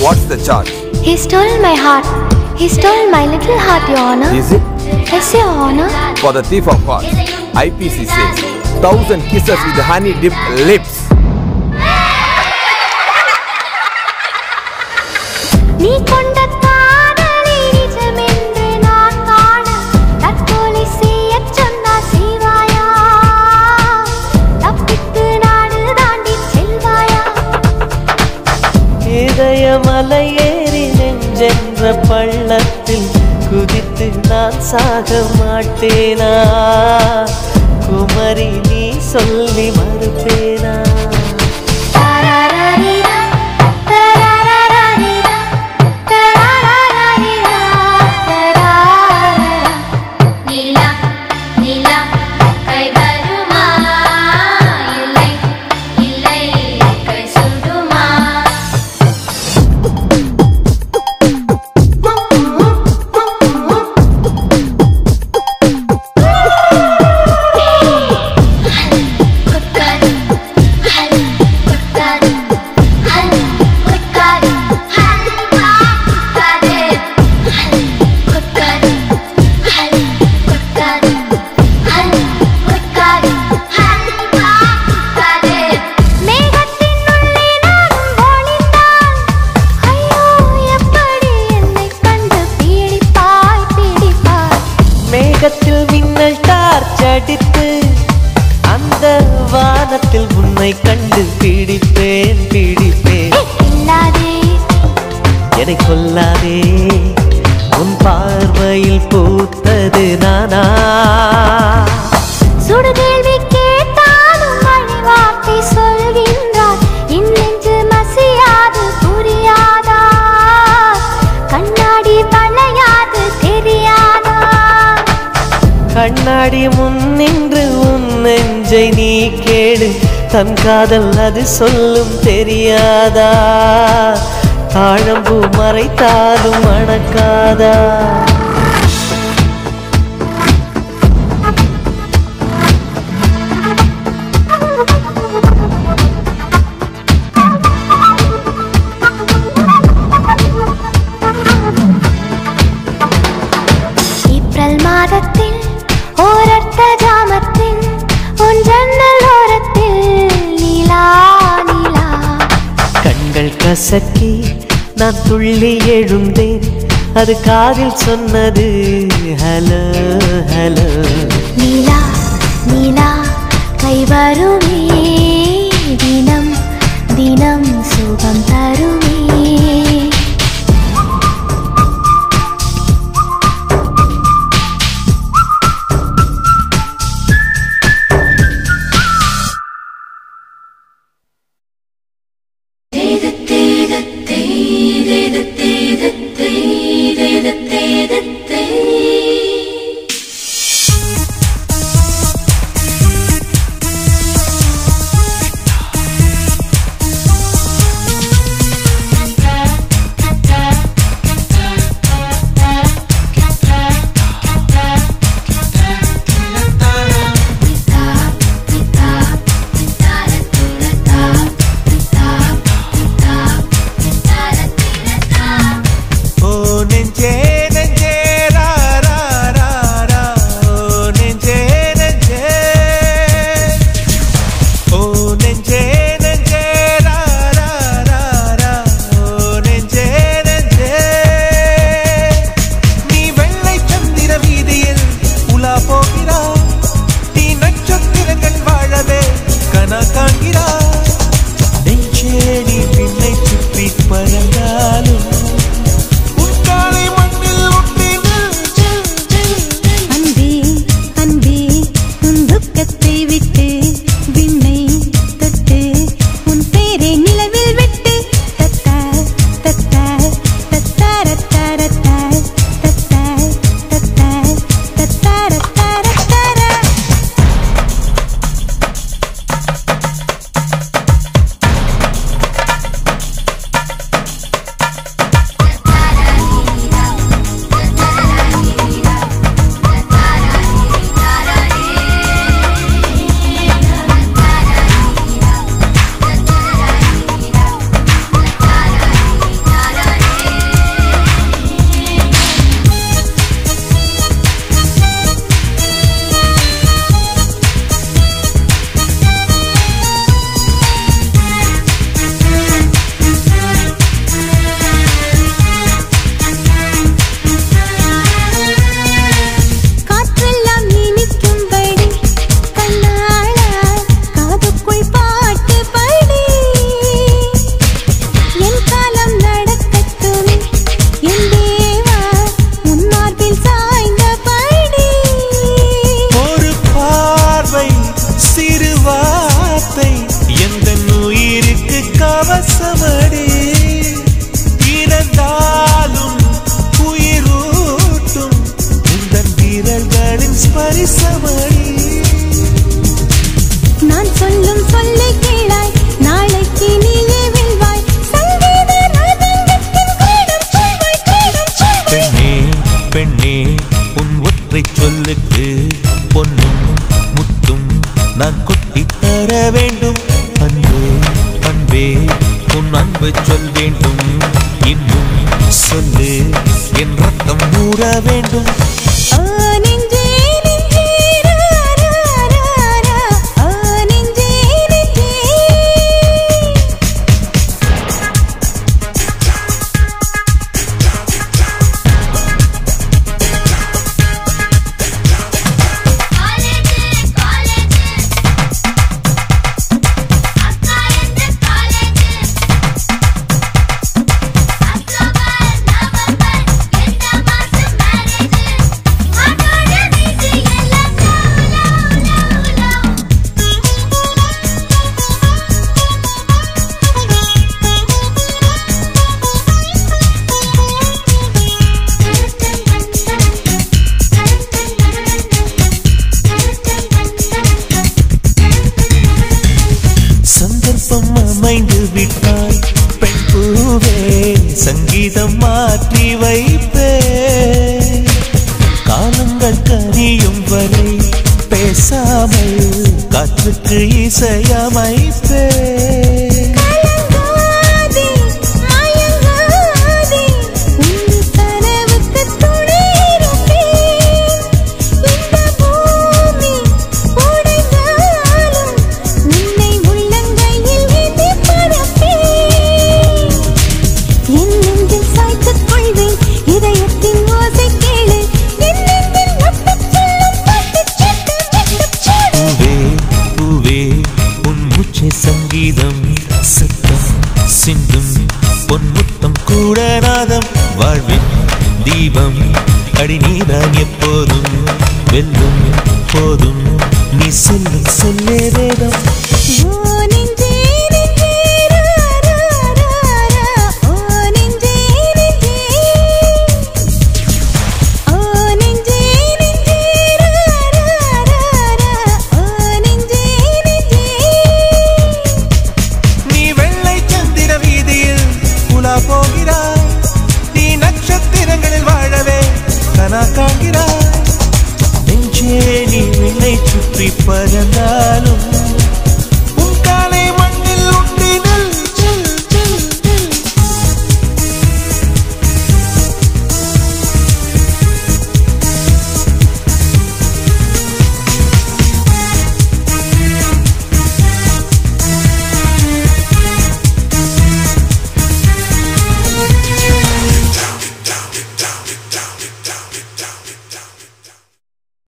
What's the charge? He stole my heart. He stole my little heart, Your Honor. Is it? Yes, Your Honor. For the thief of hearts, IPC says 1,000 kisses with honey-dipped lips. நீ கொண்ட காதலை நிஜமென்று நான் காண தற்கொலை செய்யச் சொன்னா செய்வாயா? தப்பித்து நாடு தாண்டி செல்வாயா? இதயமலை ஏறி நெஞ்சென்ற பள்ளத்தில் குதித்து நான் சாக மாட்டேனா? குமரி நீ சொல்லி மறுப்பேனா? கண்டு பிடிப்பேன் பிடிப்பேன். என்னை கொல்லாதே, உன் பார்வையில் பூத்தது நானா? சுடுகேள்வி கேட்டாலும் மழை வார்த்தை சொல்கின்றார். இன்னென்று மசியாது புரியாதா? கண்ணாடி வளையாது தெரியாதா? வாடி முன்னின்று உன் நெஞ்சை நீ கேடு தன் காதல் அது சொல்லும் தெரியாதா தாழம்பூ மறைத்தாலும் மணக்காதா ஏப்ரல் மாதத்தில் ஓரர்த்த ஜாமத்தில் உன் ஜன்னல் ஓரத்தில் நீலா நீலா கண்கள் கசக்கி நான் துள்ளி எழுந்தேன் அது காதில் சொன்னது ஹலோ ஹலோ நீலா நீலா கை வருமே தினம் தினம் சுகம் தருமே October, November, சங்கீதம் மாற்றி வைப்பே காலங்கள் கனியும் வரை பேசாமல் காற்றுக்கு இசையமைப்பே சங்கீதம் சத்தம் சிந்தும் பொன்முத்தம் கூட நாதம் வாழ்வின் தீபம் அடி நீதான் எப்போதும் வெல்லும் போதும் நீ சொல்லும் சொல்லே வேதம் போகிறாய் நீ நட்சத்திரங்களில் வாழவே கனா காண்கிறாய் நெஞ்சே நீ விண்ணை சுற்றி பறந்தாலும்